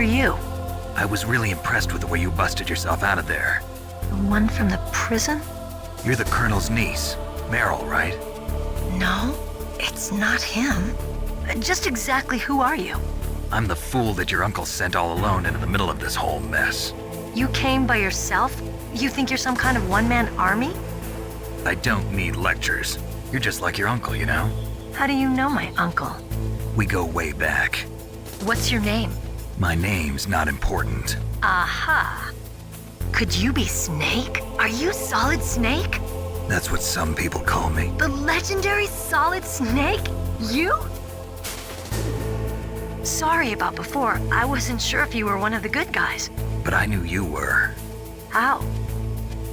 you? I was really impressed with the way you busted yourself out of there. The one from the prison? You're the Colonel's niece, Meryl, right? No, it's not him. Just exactly who are you? I'm the fool that your uncle sent all alone into the middle of this whole mess. You came by yourself? You think you're some kind of one-man army? I don't need lectures. You're just like your uncle, you know? How do you know my uncle? We go way back. What's your name? My name's not important. Aha. Could you be Snake? Are you Solid Snake? That's what some people call me. The legendary Solid Snake? You? Sorry about before. I wasn't sure if you were one of the good guys. But I knew you were. How?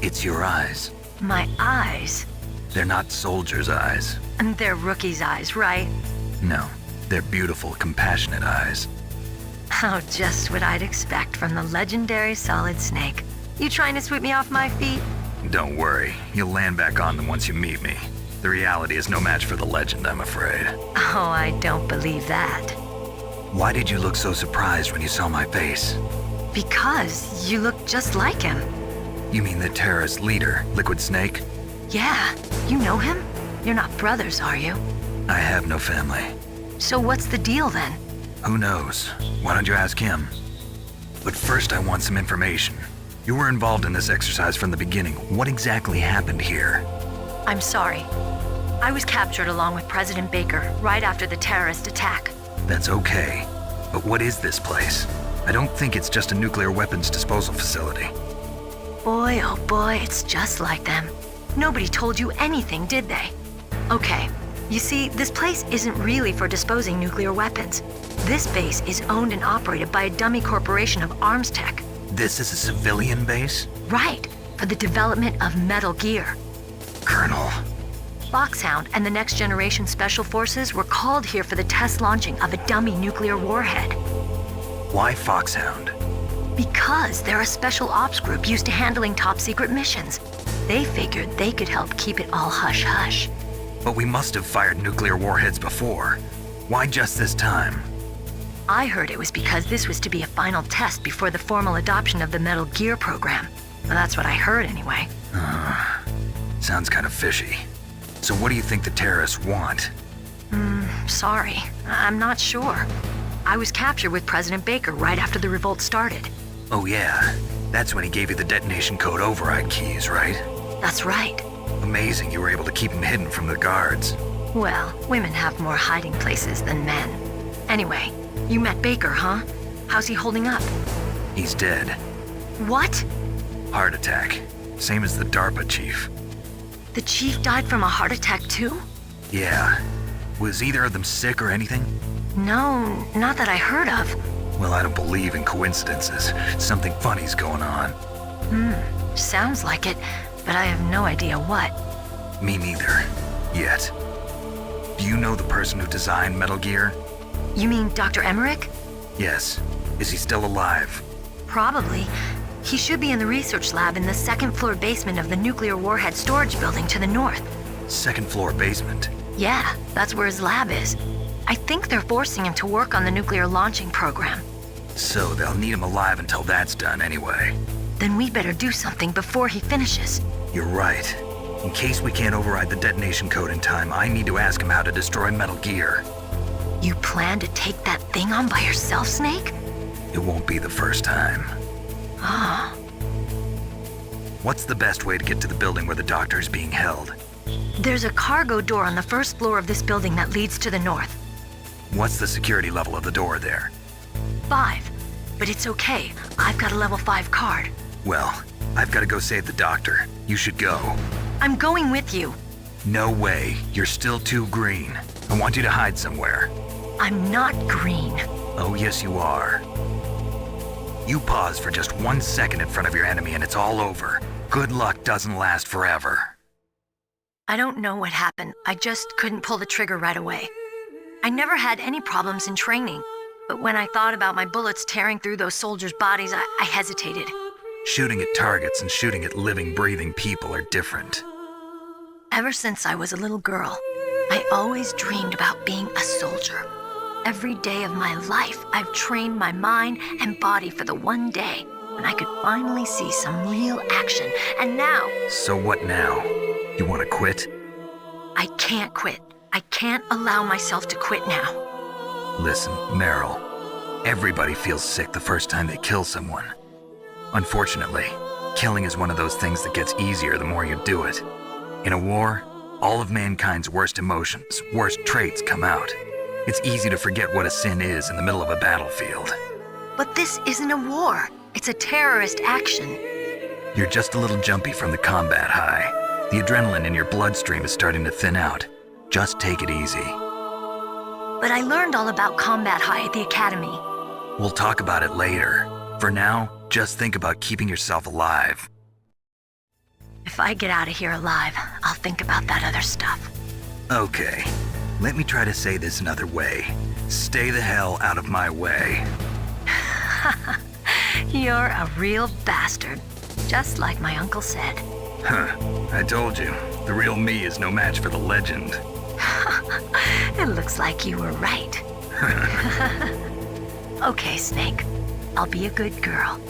It's your eyes. My eyes? They're not soldiers' eyes. And they're rookies' eyes, right? No, they're beautiful, compassionate eyes. Oh, just what I'd expect from the legendary Solid Snake. You trying to sweep me off my feet? Don't worry, you'll land back on them once you meet me. The reality is no match for the legend, I'm afraid. Oh, I don't believe that. Why did you look so surprised when you saw my face? Because you look just like him. You mean the terrorist leader, Liquid Snake? Yeah, you know him? You're not brothers, are you? I have no family. So what's the deal then? Who knows? Why don't you ask him? But first I want some information. You were involved in this exercise from the beginning. What exactly happened here? I'm sorry. I was captured along with President Baker right after the terrorist attack. That's okay. But what is this place? I don't think it's just a nuclear weapons disposal facility. Boy, oh boy, it's just like them. Nobody told you anything, did they? Okay, you see, this place isn't really for disposing nuclear weapons. This base is owned and operated by a dummy corporation of arms tech. This is a civilian base? Right, for the development of Metal Gear. Colonel. Foxhound and the Next Generation Special Forces were called here for the test launching of a dummy nuclear warhead. Why Foxhound? Because they're a special ops group used to handling top-secret missions. They figured they could help keep it all hush-hush. But we must have fired nuclear warheads before. Why just this time? I heard it was because this was to be a final test before the formal adoption of the Metal Gear program. Well, that's what I heard anyway. Sounds kind of fishy. So what do you think the terrorists want? Sorry, I'm not sure. I was captured with President Baker right after the revolt started. Oh yeah, that's when he gave you the detonation code override keys, right? That's right. Amazing you were able to keep him hidden from the guards. Well, women have more hiding places than men. Anyway, you met Baker, huh? How's he holding up? He's dead. What? Heart attack. Same as the DARPA chief. The chief died from a heart attack too? Yeah. Was either of them sick or anything? No, not that I heard of. Well, I don't believe in coincidences. Something funny's going on. Sounds like it, but I have no idea what. Me neither. Yet. Do you know the person who designed Metal Gear? You mean Dr. Emmerich? Yes. Is he still alive? Probably. He should be in the research lab in the second-floor basement of the nuclear warhead storage building to the north. Second floor basement. Yeah, that's where his lab is. I think they're forcing him to work on the nuclear launching program. So they'll need him alive until that's done anyway. Then we better do something before he finishes. You're right. In case we can't override the detonation code in time, I need to ask him how to destroy Metal Gear. You plan to take that thing on by yourself, Snake? It won't be the first time. Ah. What's the best way to get to the building where the doctor is being held? There's a cargo door on the first floor of this building that leads to the north. What's the security level of the door there? 5. But it's okay. I've got a level 5 card. Well, I've got to go save the doctor. You should go. I'm going with you. No way. You're still too green. I want you to hide somewhere. I'm not green. Oh, yes, you are. You pause for just 1 second in front of your enemy and it's all over. Good luck doesn't last forever. I don't know what happened. I just couldn't pull the trigger right away. I never had any problems in training, but when I thought about my bullets tearing through those soldiers' bodies, I hesitated. Shooting at targets and shooting at living, breathing people are different. Ever since I was a little girl, I always dreamed about being a soldier. Every day of my life, I've trained my mind and body for the one day when I could finally see some real action. And now, So what now? You want to quit? I can't quit. I can't allow myself to quit now. Listen, Meryl, everybody feels sick the first time they kill someone. Unfortunately, killing is one of those things that gets easier the more you do it. In a war, all of mankind's worst emotions, worst traits come out. It's easy to forget what a sin is in the middle of a battlefield. But this isn't a war. It's a terrorist action. You're just a little jumpy from the combat high. The adrenaline in your bloodstream is starting to thin out. Just take it easy. But I learned all about combat high at the academy. We'll talk about it later. For now, just think about keeping yourself alive. If I get out of here alive, I'll think about that other stuff. Okay, let me try to say this another way. Stay the hell out of my way. You're a real bastard, just like my uncle said. Huh, I told you, the real me is no match for the legend. It looks like you were right. Okay, Snake. I'll be a good girl.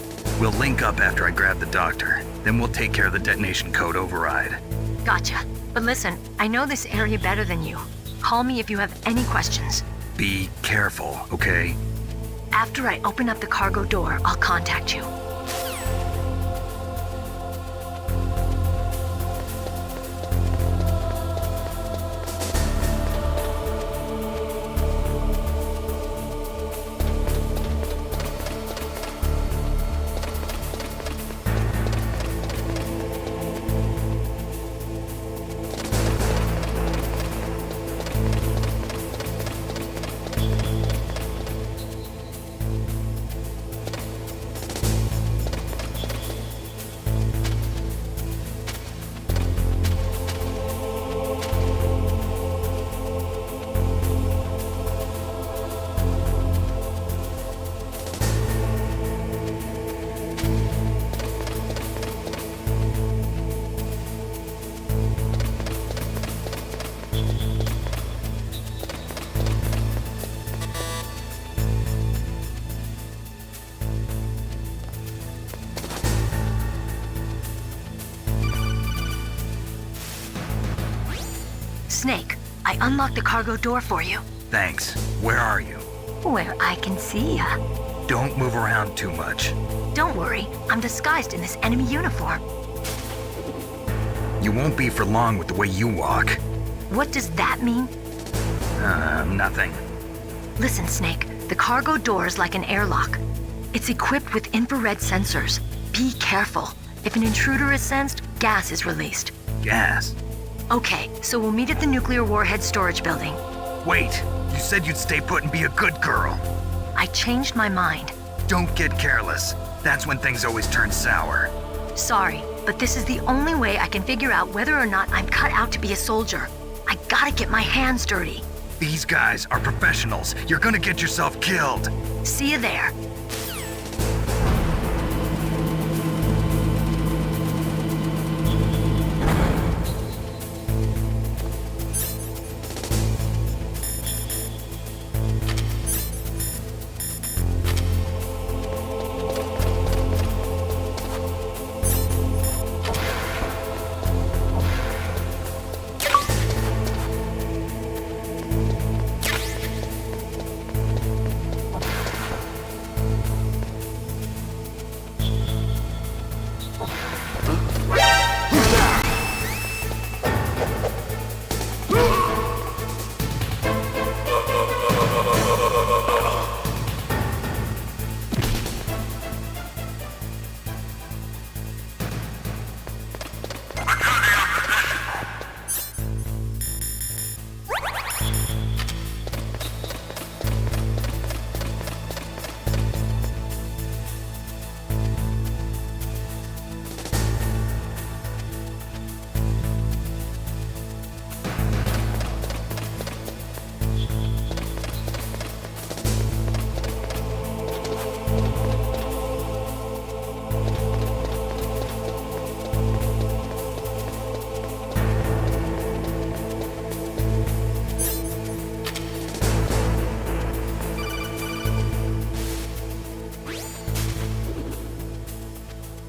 We'll link up after I grab the doctor. Then we'll take care of the detonation code override. Gotcha. But listen, I know this area better than you. Call me if you have any questions. Be careful, okay? After I open up the cargo door, I'll contact you. Snake, I unlocked the cargo door for you. Thanks. Where are you? Where I can see ya. Don't move around too much. Don't worry, I'm disguised in this enemy uniform. You won't be for long with the way you walk. What does that mean? Nothing. Listen, Snake, the cargo door is like an airlock. It's equipped with infrared sensors. Be careful. If an intruder is sensed, gas is released. Gas? Okay, so we'll meet at the nuclear warhead storage building. Wait, you said you'd stay put and be a good girl. I changed my mind. Don't get careless. That's when things always turn sour. Sorry, but this is the only way I can figure out whether or not I'm cut out to be a soldier. I gotta get my hands dirty. These guys are professionals. You're gonna get yourself killed. See you there.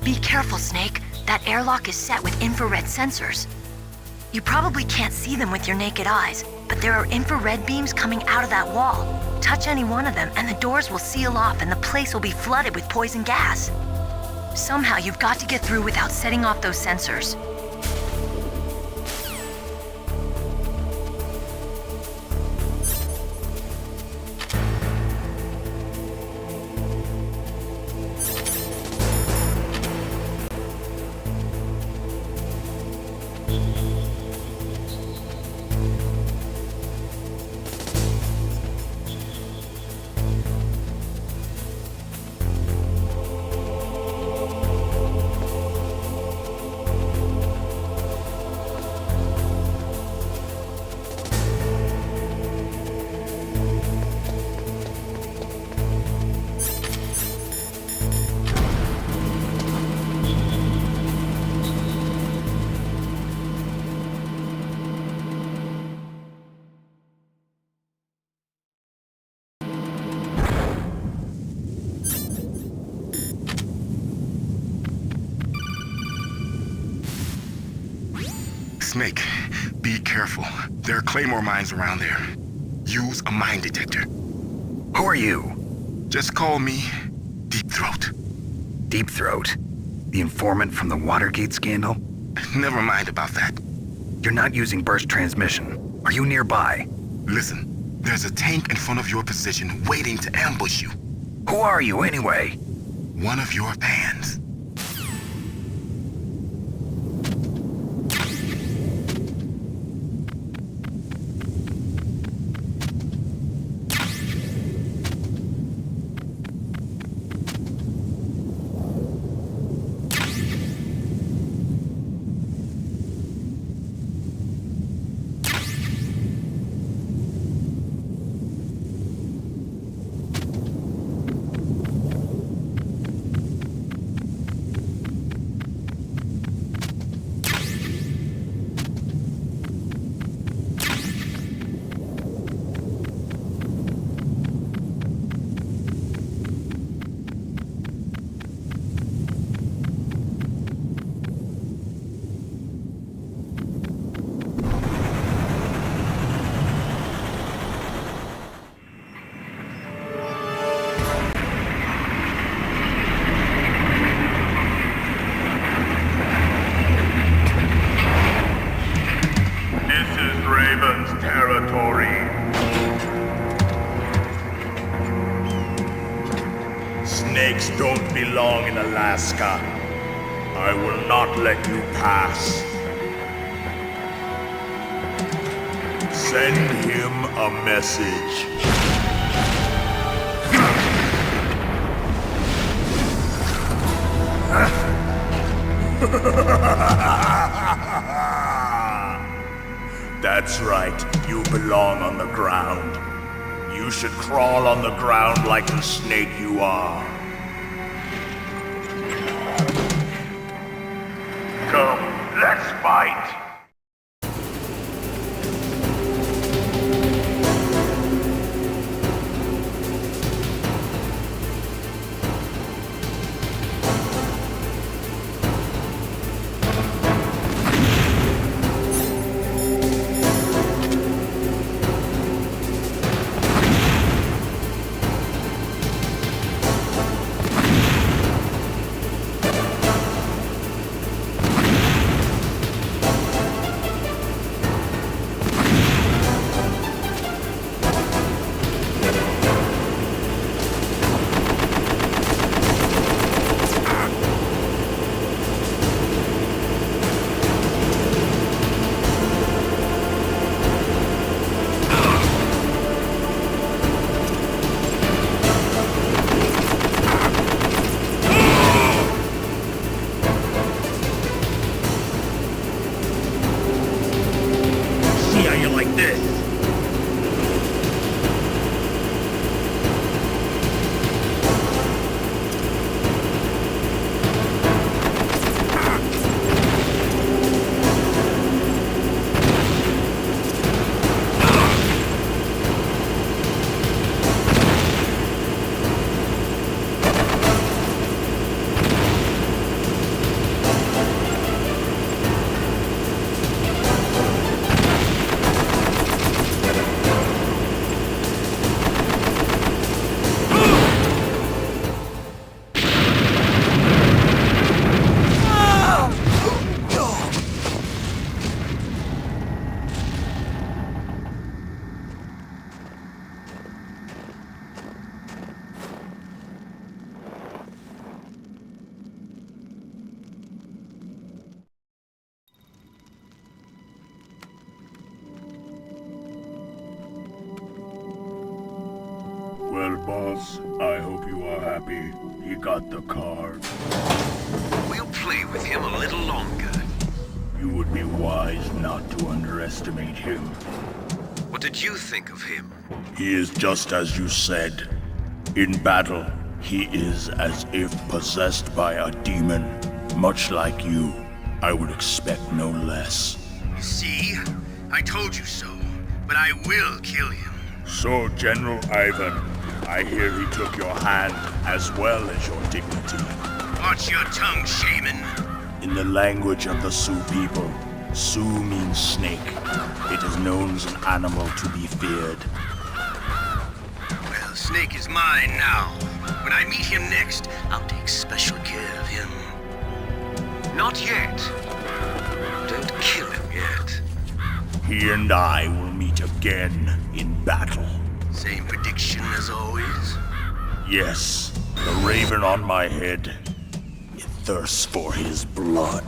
Be careful, Snake. That airlock is set with infrared sensors. You probably can't see them with your naked eyes, but there are infrared beams coming out of that wall. Touch any one of them and the doors will seal off and the place will be flooded with poison gas. Somehow you've got to get through without setting off those sensors. Snake, be careful. There are Claymore mines around there. Use a mine detector. Who are you? Just call me Deep Throat. Deep Throat? The informant from the Watergate scandal? Never mind about that. You're not using burst transmission. Are you nearby? Listen, there's a tank in front of your position waiting to ambush you. Who are you anyway? One of your fans. Snakes don't belong in Alaska. I will not let you pass. Send him a message. That's right, you belong on the ground. You should crawl on the ground like the snake you are. Come, let's fight! Boss, I hope you are happy. He got the card. We'll play with him a little longer. You would be wise not to underestimate him. What did you think of him? He is just as you said. In battle, he is as if possessed by a demon. Much like you, I would expect no less. See? I told you so. But I will kill him. So, General Ivan, I hear he took your hand as well as your dignity. Watch your tongue, shaman. In the language of the Sioux people, Sioux means snake. It is known as an animal to be feared. Well, Snake is mine now. When I meet him next, I'll take special care of him. Not yet. Don't kill him yet. He and I will meet again in battle. Same prediction as always? Yes, the raven on my head. It thirsts for his blood.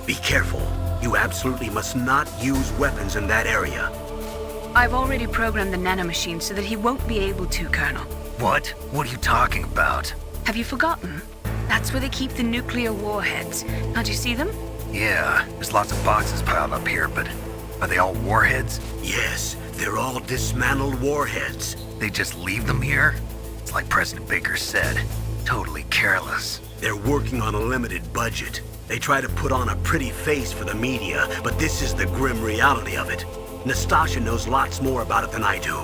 Be careful. You absolutely must not use weapons in that area. I've already programmed the nanomachine so that he won't be able to, Colonel. What? What are you talking about? Have you forgotten? That's where they keep the nuclear warheads. Can't you see them? Yeah, there's lots of boxes piled up here, but are they all warheads? Yes, they're all dismantled warheads. They just leave them here? It's like President Baker said, totally careless. They're working on a limited budget. They try to put on a pretty face for the media, but this is the grim reality of it. Nastasha knows lots more about it than I do.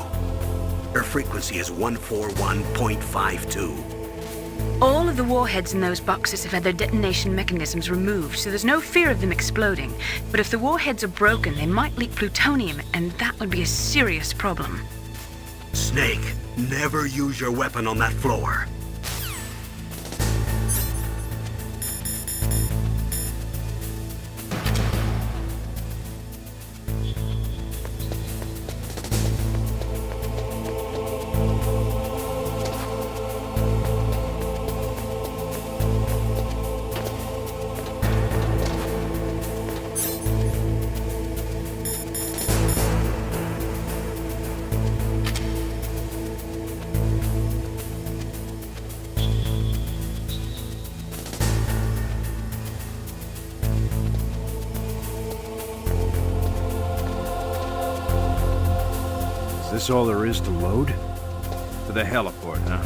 Her frequency is 141.52. All of the warheads in those boxes have had their detonation mechanisms removed, so there's no fear of them exploding. But if the warheads are broken, they might leak plutonium, and that would be a serious problem. Snake, never use your weapon on that floor. Is this all there is to load? To the heliport, huh?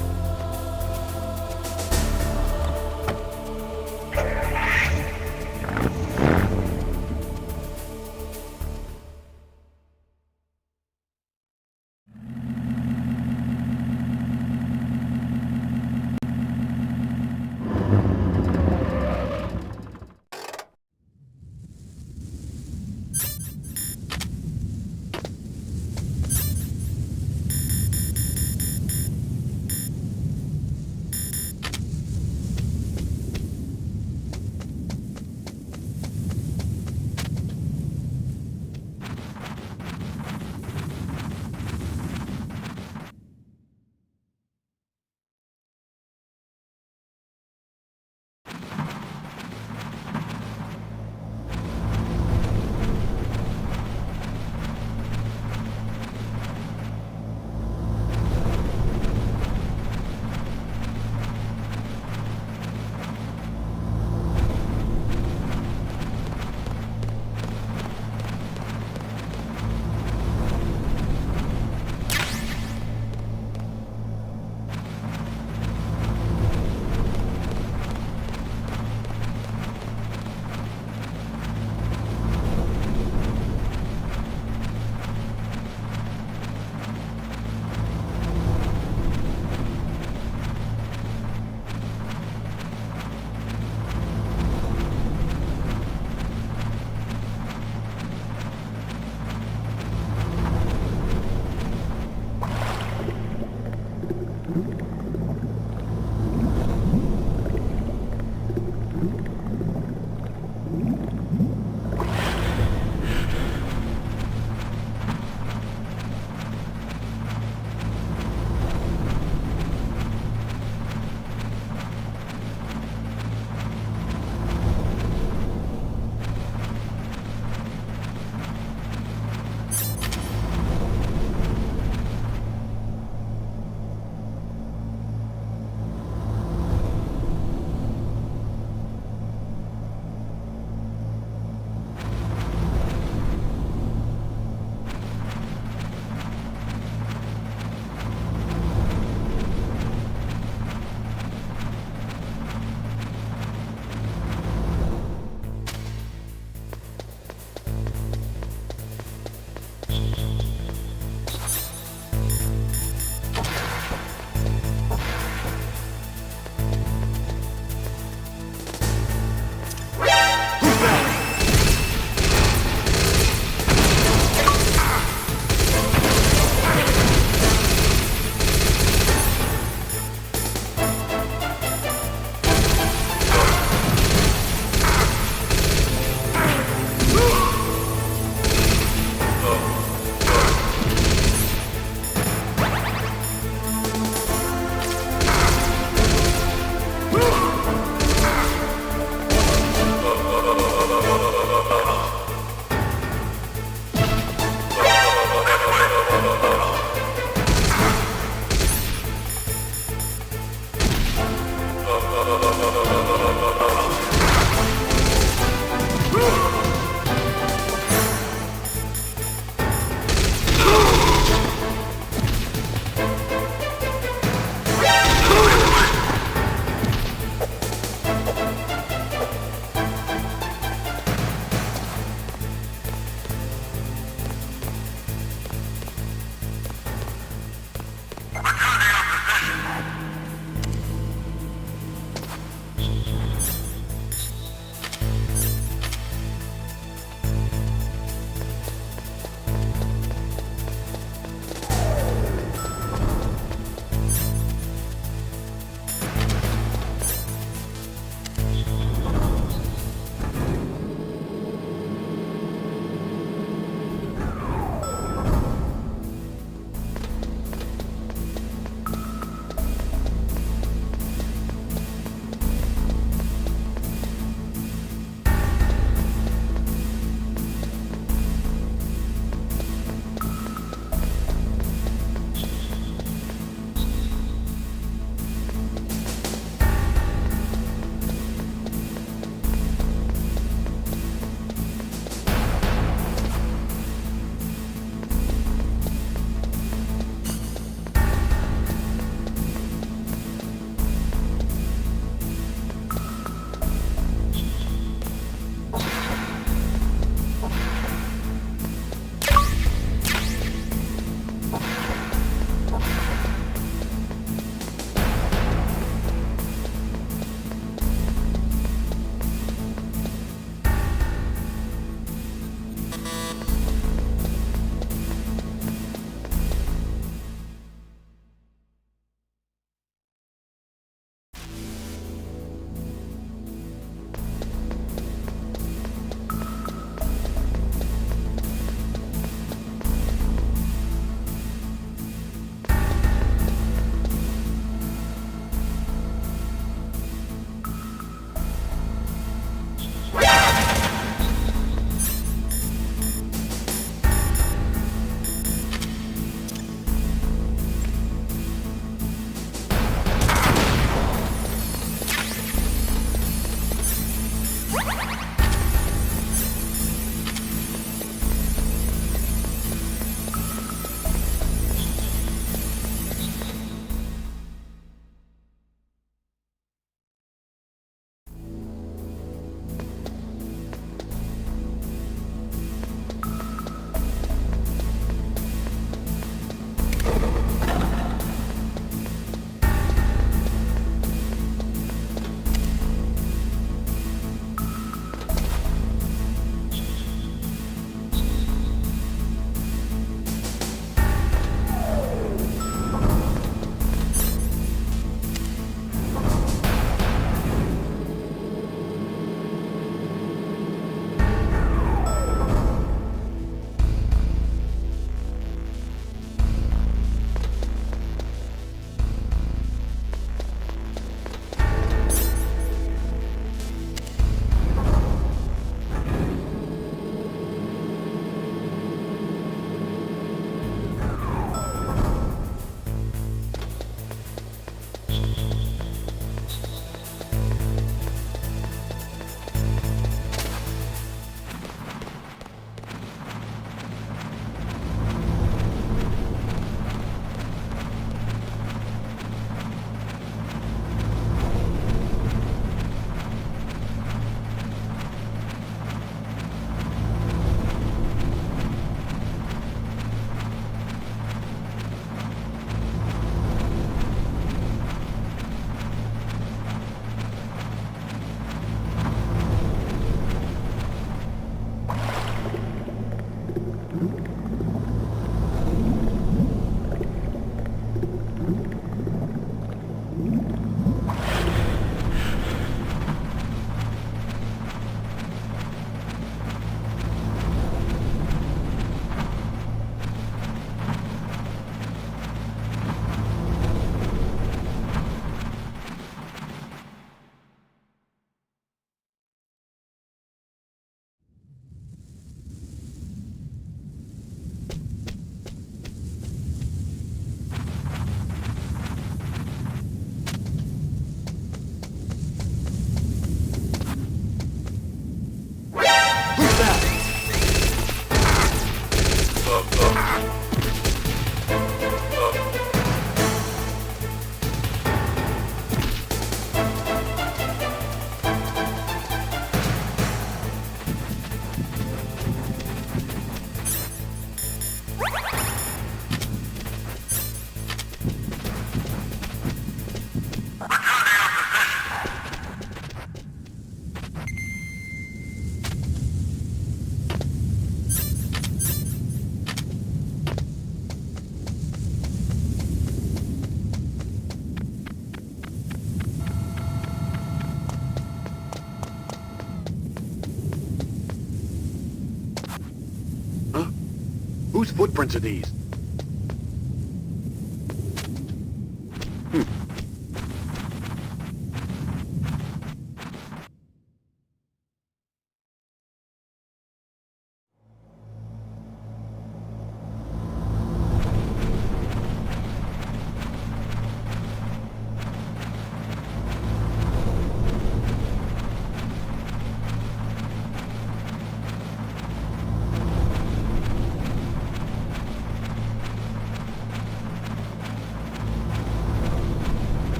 There's footprints of these.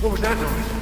What was that noise?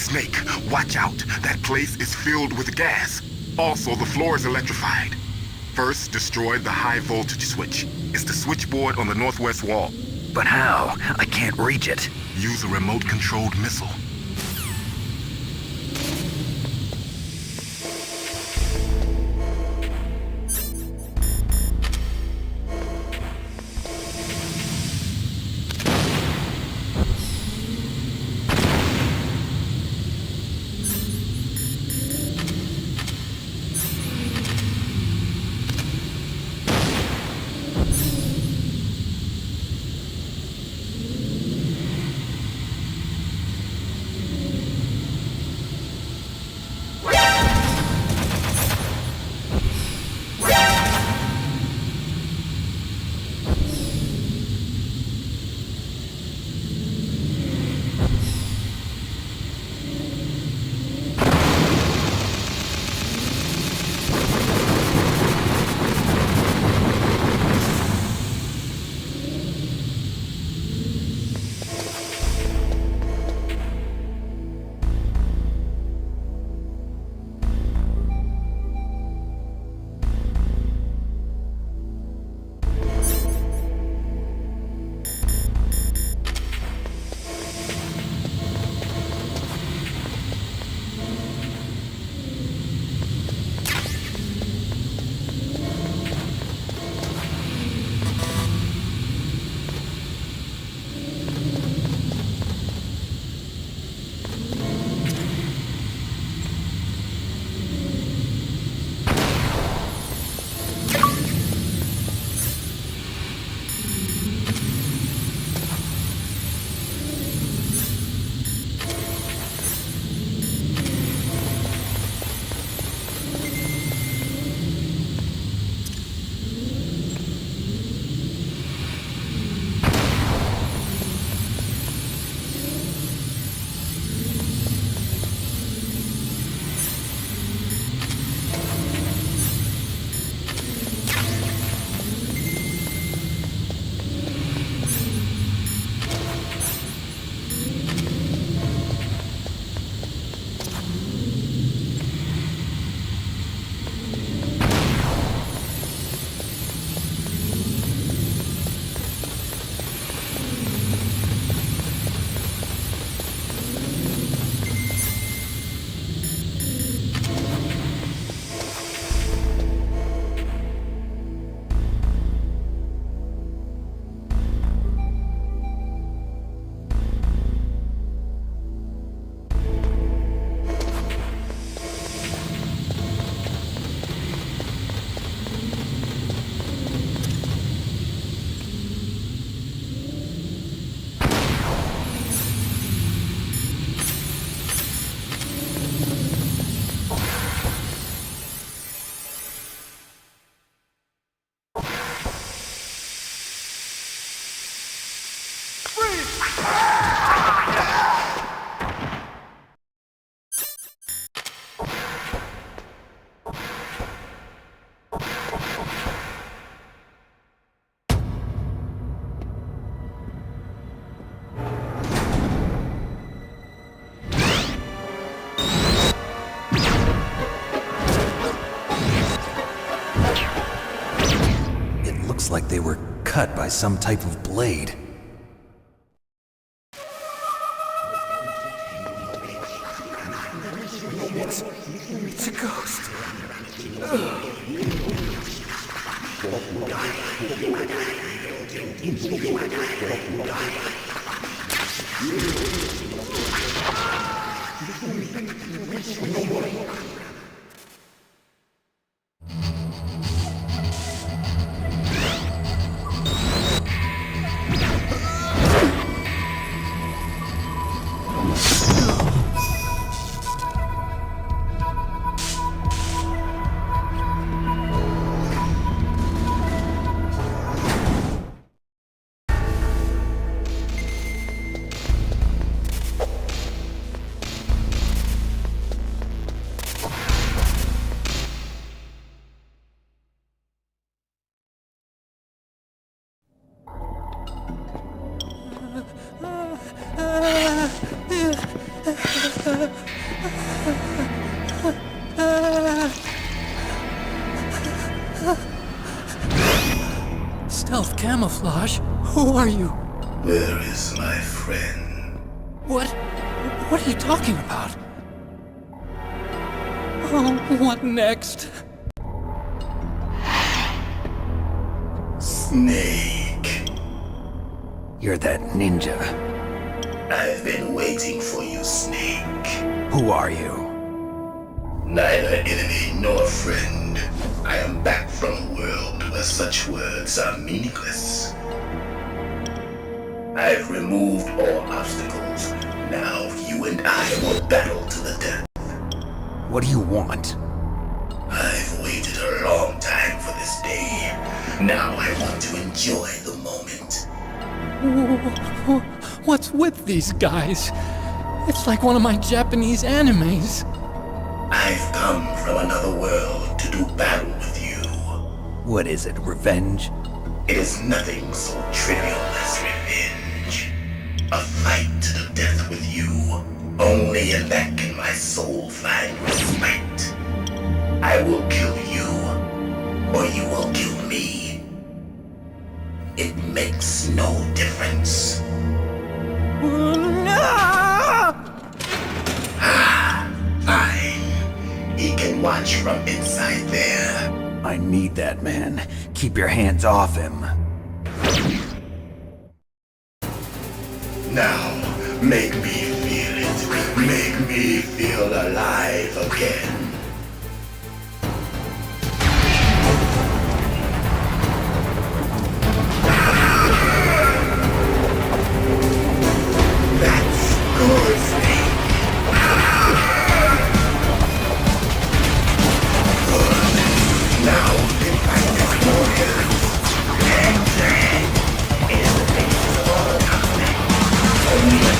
Snake, watch out. That place is filled with gas. Also, the floor is electrified. First, destroy the high voltage switch. It's the switchboard on the northwest wall. But how? I can't reach it. Use a remote-controlled missile. looks like they were cut by some type of blade. It's a ghost. Stealth camouflage? Who are you? Where is my friend? What are you talking about? Oh, what next? Snake. You're that ninja. I've been waiting for you, Snake. Who are you? Neither enemy nor friend. I am back from a world where such words are meaningless. I've removed all obstacles. Now you and I will battle to the death. What do you want? I've waited a long time for this day. Now I want to enjoy the moment. What's with these guys? It's like one of my Japanese animes. I've come from another world to do battle with you. What is it, revenge? It is nothing so trivial as revenge. A fight to the death with you. Only in that can my soul find respite. I will kill you, or you will kill me. It makes no difference. Fine. He can watch from inside there. I need that man. Keep your hands off him. Now, make me feel it. Make me feel alive again. That's good, Snake. Good. Now, invite this warrior. And is the basis of all conflict. Only a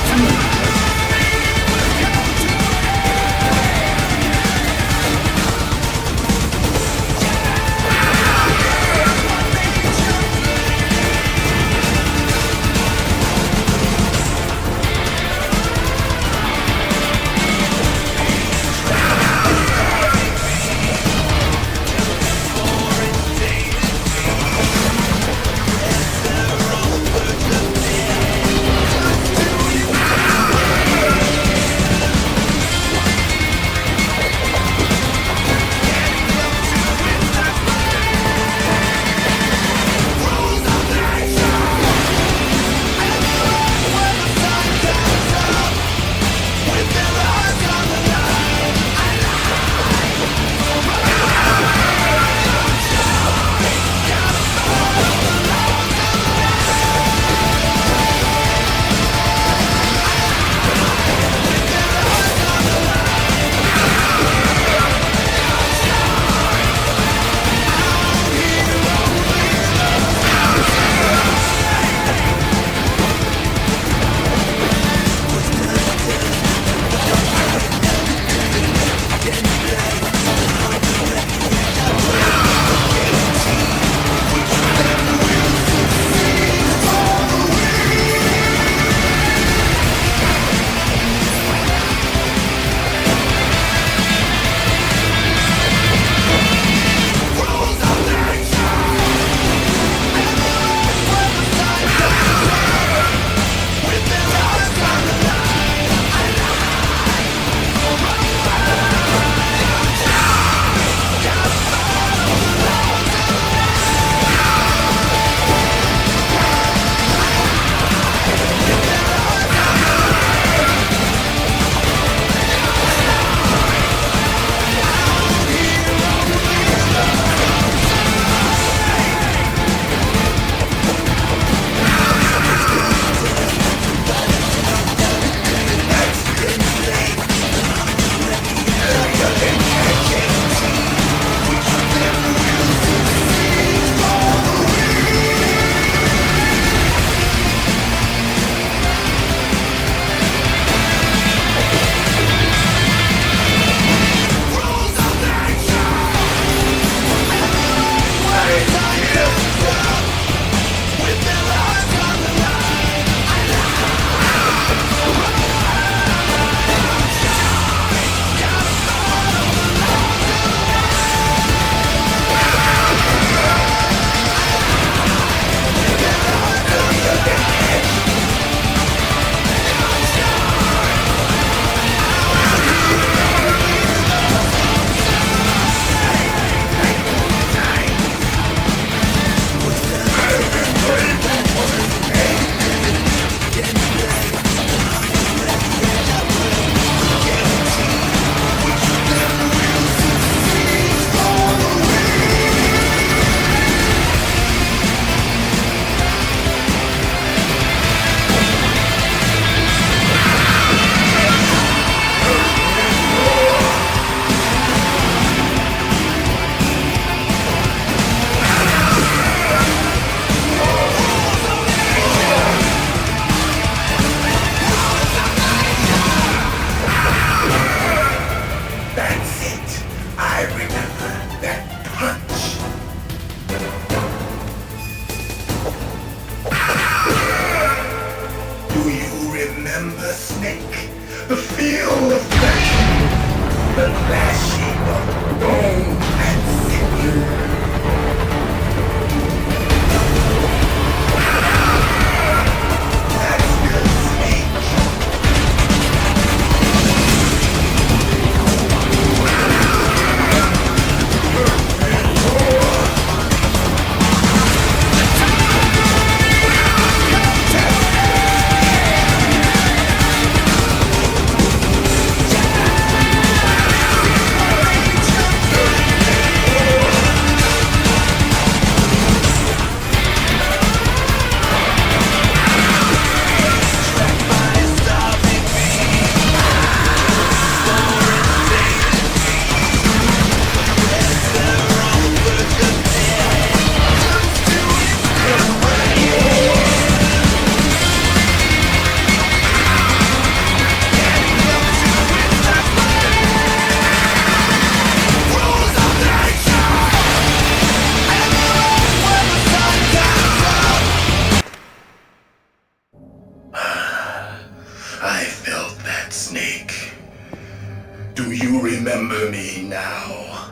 remember me now?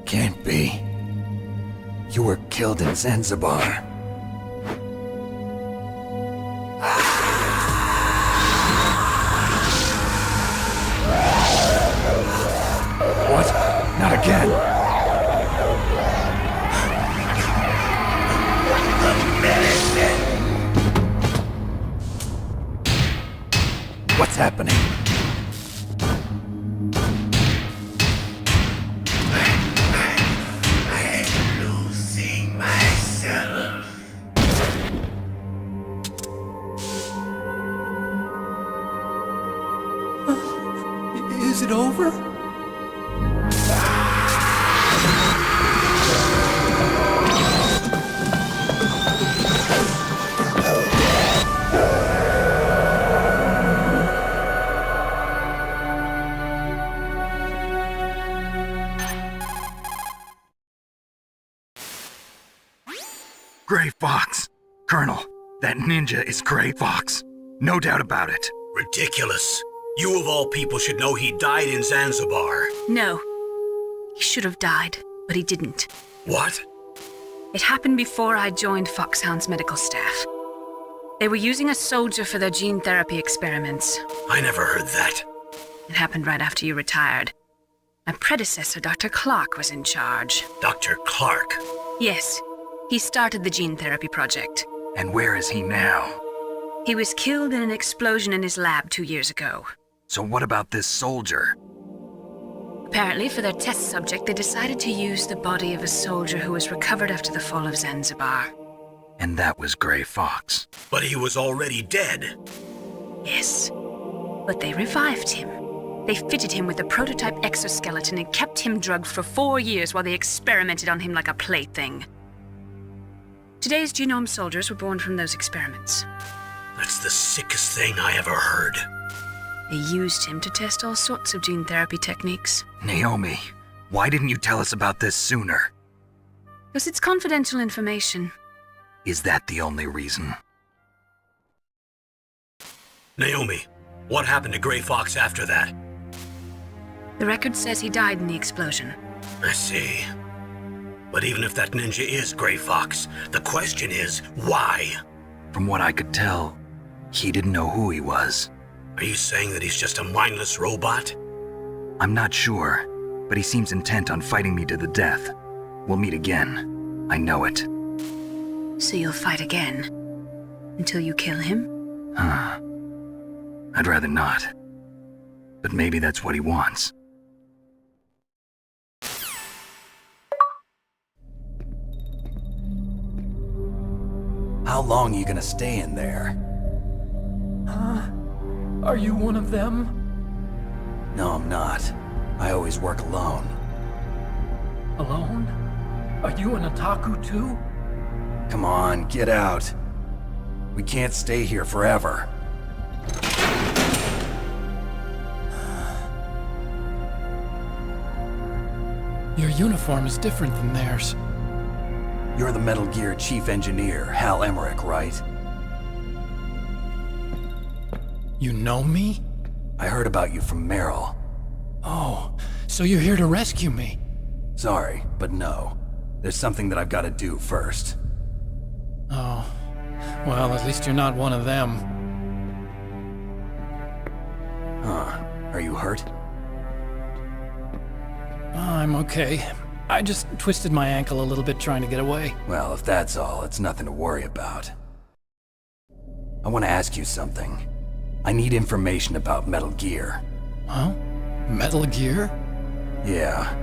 Can't be. You were killed in Zanzibar. What? Not again. What's happening? I'm losing myself. Is it over? Gray Fox. Colonel, that ninja is Gray Fox. No doubt about it. Ridiculous. You of all people should know he died in Zanzibar. No. He should have died, but he didn't. What? It happened before I joined Foxhound's medical staff. They were using a soldier for their gene therapy experiments. I never heard that. It happened right after you retired. My predecessor, Dr. Clark, was in charge. Dr. Clark. Yes, he started the gene therapy project. And where is he now? He was killed in an explosion in his lab 2 years ago. So what about this soldier? Apparently, for their test subject, they decided to use the body of a soldier who was recovered after the fall of Zanzibar. And that was Gray Fox. But he was already dead. Yes, but they revived him. They fitted him with a prototype exoskeleton and kept him drugged for 4 years while they experimented on him like a plaything. Today's genome soldiers were born from those experiments. That's the sickest thing I ever heard. They used him to test all sorts of gene therapy techniques. Naomi, why didn't you tell us about this sooner? Because it's confidential information. Is that the only reason? Naomi, what happened to Gray Fox after that? The record says he died in the explosion. I see. But even if that ninja is Gray Fox, the question is, why? From what I could tell, he didn't know who he was. Are you saying that he's just a mindless robot? I'm not sure, but he seems intent on fighting me to the death. We'll meet again. I know it. So you'll fight again? Until you kill him? I'd rather not. But maybe that's what he wants. How long are you gonna stay in there? Are you one of them? No, I'm not. I always work alone. Alone? Are you an otaku too? Come on, get out. We can't stay here forever. Your uniform is different than theirs. You're the Metal Gear chief engineer, Hal Emmerich, right? You know me? I heard about you from Meryl. Oh, so you're here to rescue me? Sorry, but no. There's something that I've got to do first. Oh, well, at least you're not one of them. Huh. Are you hurt? I'm okay. I just twisted my ankle a little bit trying to get away. Well, if that's all, it's nothing to worry about. I want to ask you something. I need information about Metal Gear. Huh? Metal Gear? Yeah.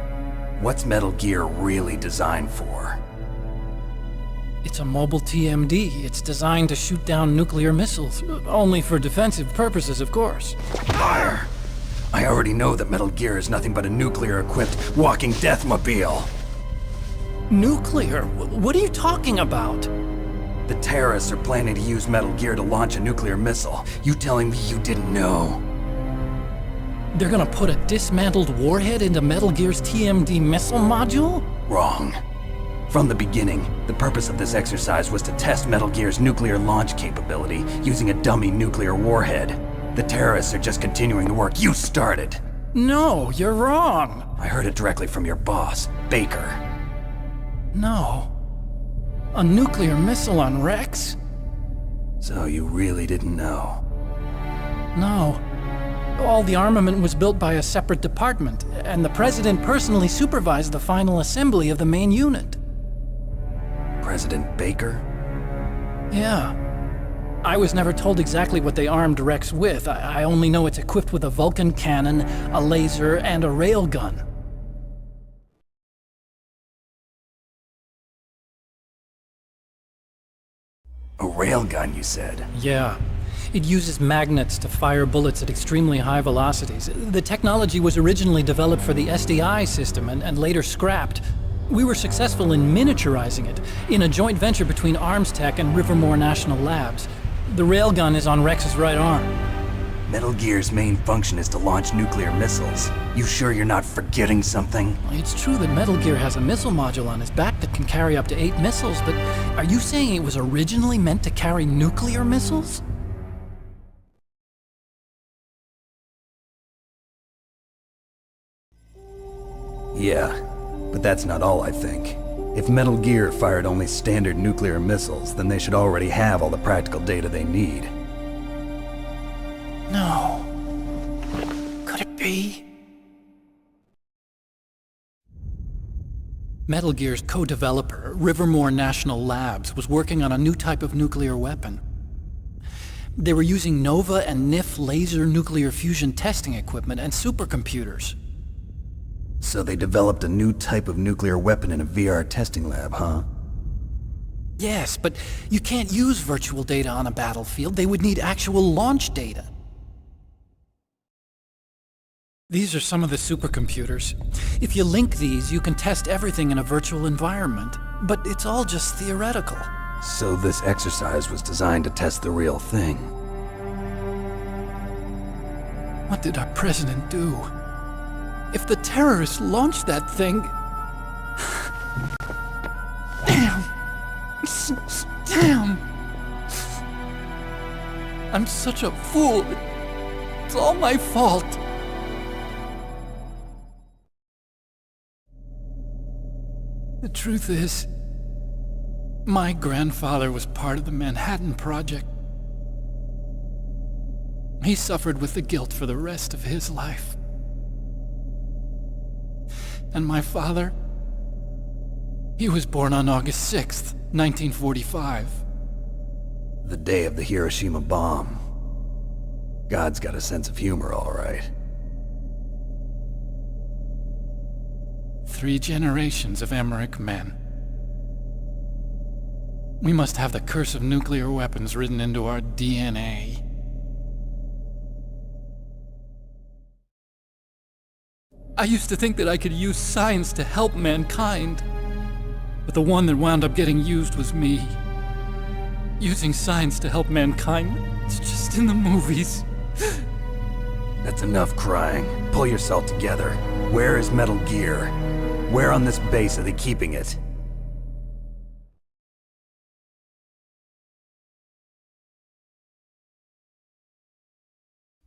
What's Metal Gear really designed for? It's a mobile TMD. It's designed to shoot down nuclear missiles. Only for defensive purposes, of course. Fire! I already know that Metal Gear is nothing but a nuclear-equipped walking deathmobile. Nuclear? What are you talking about? The terrorists are planning to use Metal Gear to launch a nuclear missile. You telling me you didn't know? They're gonna put a dismantled warhead into Metal Gear's TMD missile module? Wrong. From the beginning, the purpose of this exercise was to test Metal Gear's nuclear launch capability using a dummy nuclear warhead. The terrorists are just continuing the work you started. No, you're wrong. I heard it directly from your boss, Baker. No. A nuclear missile on Rex? So you really didn't know? No. All the armament was built by a separate department, and the President personally supervised the final assembly of the main unit. President Baker? Yeah. I was never told exactly what they armed Rex with. I only know it's equipped with a Vulcan cannon, a laser, and a railgun. A railgun, you said? Yeah. It uses magnets to fire bullets at extremely high velocities. The technology was originally developed for the SDI system and later scrapped. We were successful in miniaturizing it in a joint venture between Armstech and Rivermore National Labs. The railgun is on Rex's right arm. Metal Gear's main function is to launch nuclear missiles. You sure you're not forgetting something? It's true that Metal Gear has a missile module on its back that can carry up to 8 missiles, but are you saying it was originally meant to carry nuclear missiles? Yeah, but that's not all I think. If Metal Gear fired only standard nuclear missiles, then they should already have all the practical data they need. No. Could it be? Metal Gear's co-developer, Rivermore National Labs, was working on a new type of nuclear weapon. They were using NOVA and NIF laser nuclear fusion testing equipment and supercomputers. So they developed a new type of nuclear weapon in a VR testing lab, huh? Yes, but you can't use virtual data on a battlefield. They would need actual launch data. These are some of the supercomputers. If you link these, you can test everything in a virtual environment. But it's all just theoretical. So this exercise was designed to test the real thing. What did our president do? If the terrorists launched that thing... Damn! Damn! I'm such a fool. It's all my fault. The truth is, my grandfather was part of the Manhattan Project. He suffered with the guilt for the rest of his life. And my father, he was born on August 6th, 1945. The day of the Hiroshima bomb. God's got a sense of humor, all right. 3 generations of Emmerich men. We must have the curse of nuclear weapons written into our DNA. I used to think that I could use science to help mankind. But the one that wound up getting used was me. Using science to help mankind, it's just in the movies. That's enough crying. Pull yourself together. Where is Metal Gear? Where on this base are they keeping it?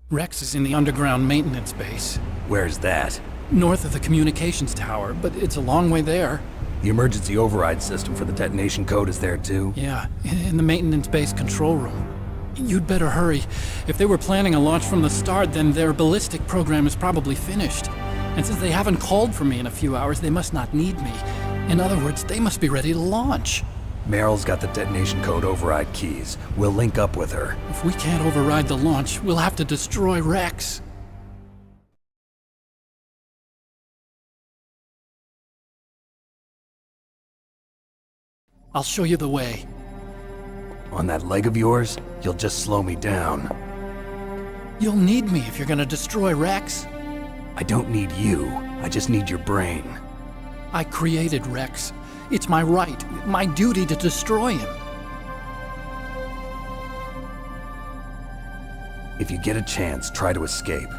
Rex is in the underground maintenance base. Where's that? North of the communications tower, but it's a long way there. The emergency override system for the detonation code is there too? Yeah, in the maintenance base control room. You'd better hurry. If they were planning a launch from the start, then their ballistic program is probably finished. And since they haven't called for me in a few hours, they must not need me. In other words, they must be ready to launch. Meryl's got the detonation code override keys. We'll link up with her. If we can't override the launch, we'll have to destroy Rex. I'll show you the way. On that leg of yours, you'll just slow me down. You'll need me if you're gonna destroy Rex. I don't need you. I just need your brain. I created Rex. It's my right, my duty to destroy him. If you get a chance, try to escape.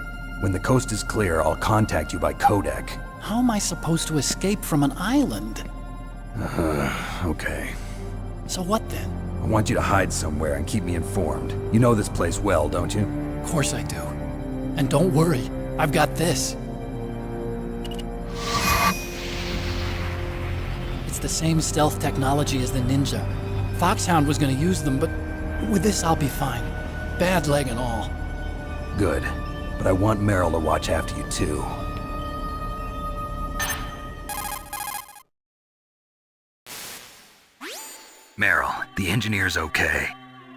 When the coast is clear, I'll contact you by codec. How am I supposed to escape from an island? Okay. So what then? I want you to hide somewhere and keep me informed. You know this place well, don't you? Of course I do. And don't worry, I've got this. It's the same stealth technology as the Ninja. Foxhound was gonna use them, but with this I'll be fine. Bad leg and all. Good. But I want Meryl to watch after you too. Meryl, the engineer's okay.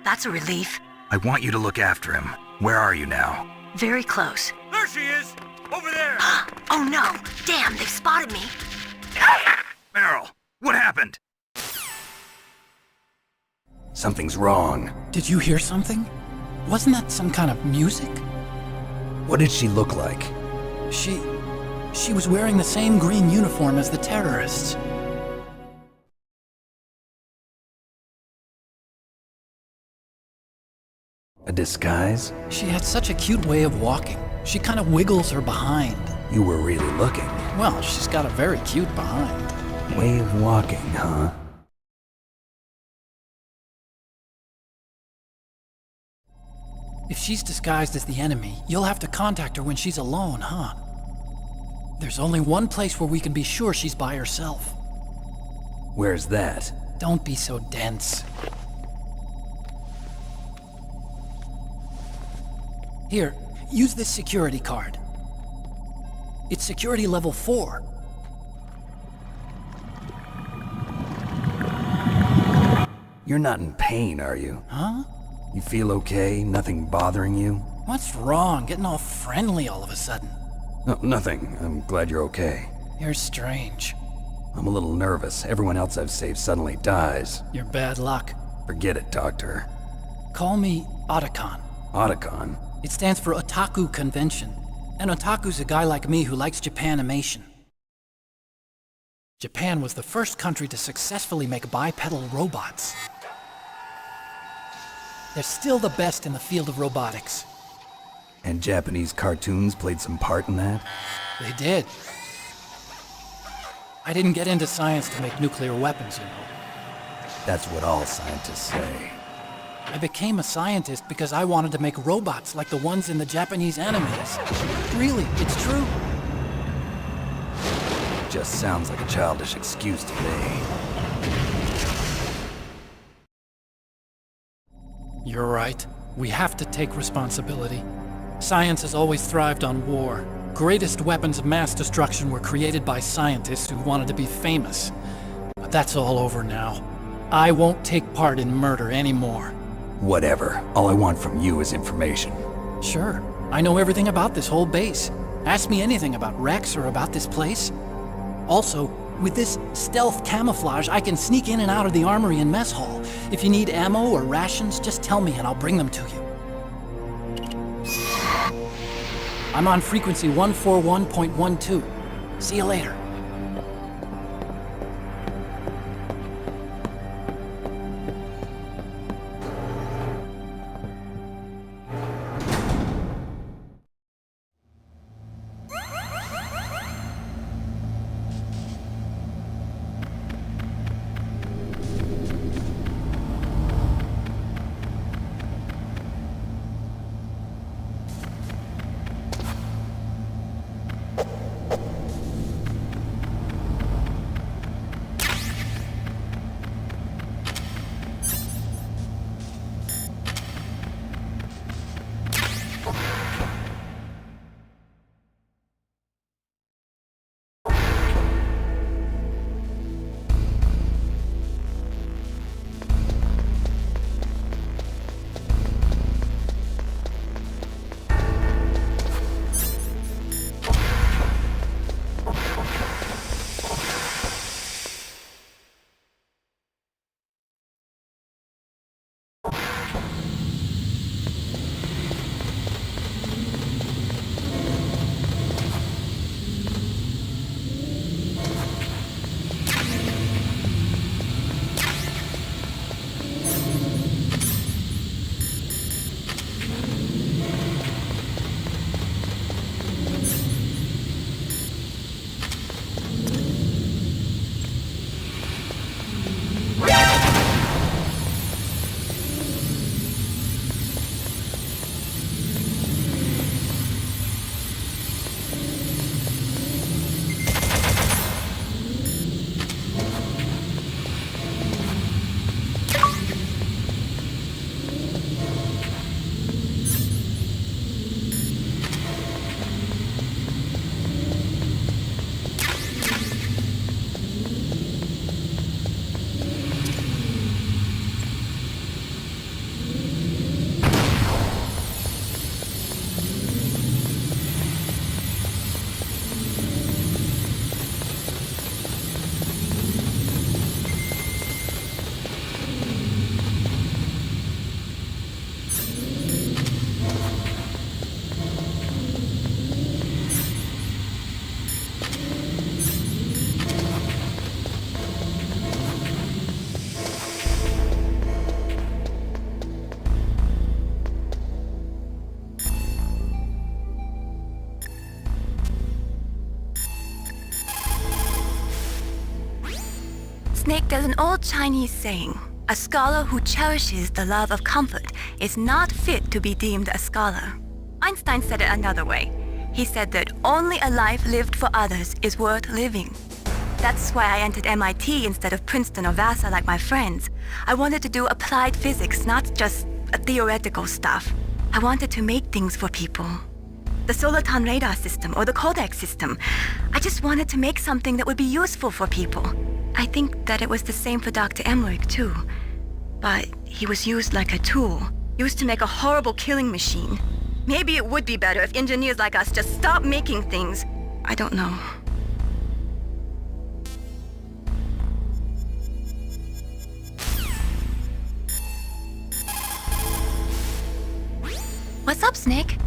That's a relief. I want you to look after him. Where are you now? Very close. There she is! Over there! Oh no! Damn, they've spotted me. Meryl, what happened? Something's wrong. Did you hear something? Wasn't that some kind of music? What did she look like? She was wearing the same green uniform as the terrorists. A disguise? She had such a cute way of walking. She kind of wiggles her behind. You were really looking. Well, she's got a very cute behind. Way of walking, huh? If she's disguised as the enemy, you'll have to contact her when she's alone, huh? There's only one place where we can be sure she's by herself. Where's that? Don't be so dense. Here, use this security card. It's security level 4. You're not in pain, are you? Huh? You feel okay? Nothing bothering you? What's wrong? Getting all friendly all of a sudden. No, nothing. I'm glad you're okay. You're strange. I'm a little nervous. Everyone else I've saved suddenly dies. You're bad luck. Forget it, Doctor. Call me Otacon. Otacon? It stands for Otaku Convention. An otaku's a guy like me who likes Japanimation. Japan was the first country to successfully make bipedal robots. They're still the best in the field of robotics. And Japanese cartoons played some part in that? They did. I didn't get into science to make nuclear weapons, you know. That's what all scientists say. I became a scientist because I wanted to make robots like the ones in the Japanese animes. Really, it's true. Just sounds like a childish excuse to me. You're right. We have to take responsibility. Science has always thrived on war. Greatest weapons of mass destruction were created by scientists who wanted to be famous. But that's all over now. I won't take part in murder anymore. Whatever. All I want from you is information. Sure. I know everything about this whole base. Ask me anything about Rex or about this place. Also, with this stealth camouflage, I can sneak in and out of the armory and mess hall. If you need ammo or rations, just tell me and I'll bring them to you. I'm on frequency 141.12. See you later. There's an old Chinese saying, a scholar who cherishes the love of comfort is not fit to be deemed a scholar. Einstein said it another way. He said that only a life lived for others is worth living. That's why I entered MIT instead of Princeton or Vassar like my friends. I wanted to do applied physics, not just theoretical stuff. I wanted to make things for people. The Soliton radar system or the Kodak system. I just wanted to make something that would be useful for people. I think that it was the same for Dr. Emmerich too. But he was used like a tool, used to make a horrible killing machine. Maybe it would be better if engineers like us just stopped making things. I don't know. What's up, Snake?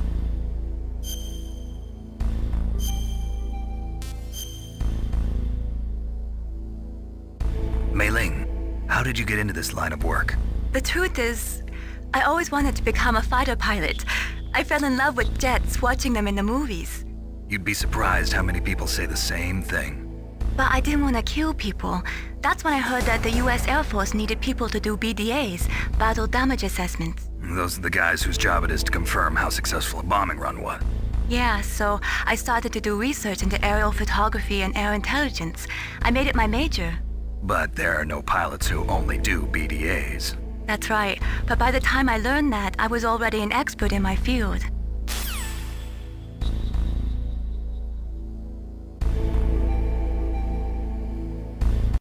Mei Ling, how did you get into this line of work? The truth is, I always wanted to become a fighter pilot. I fell in love with jets watching them in the movies. You'd be surprised how many people say the same thing. But I didn't want to kill people. That's when I heard that the US Air Force needed people to do BDAs, battle damage assessments. Those are the guys whose job it is to confirm how successful a bombing run was. Yeah, so I started to do research into aerial photography and air intelligence. I made it my major. But there are no pilots who only do BDAs. That's right. But by the time I learned that, I was already an expert in my field.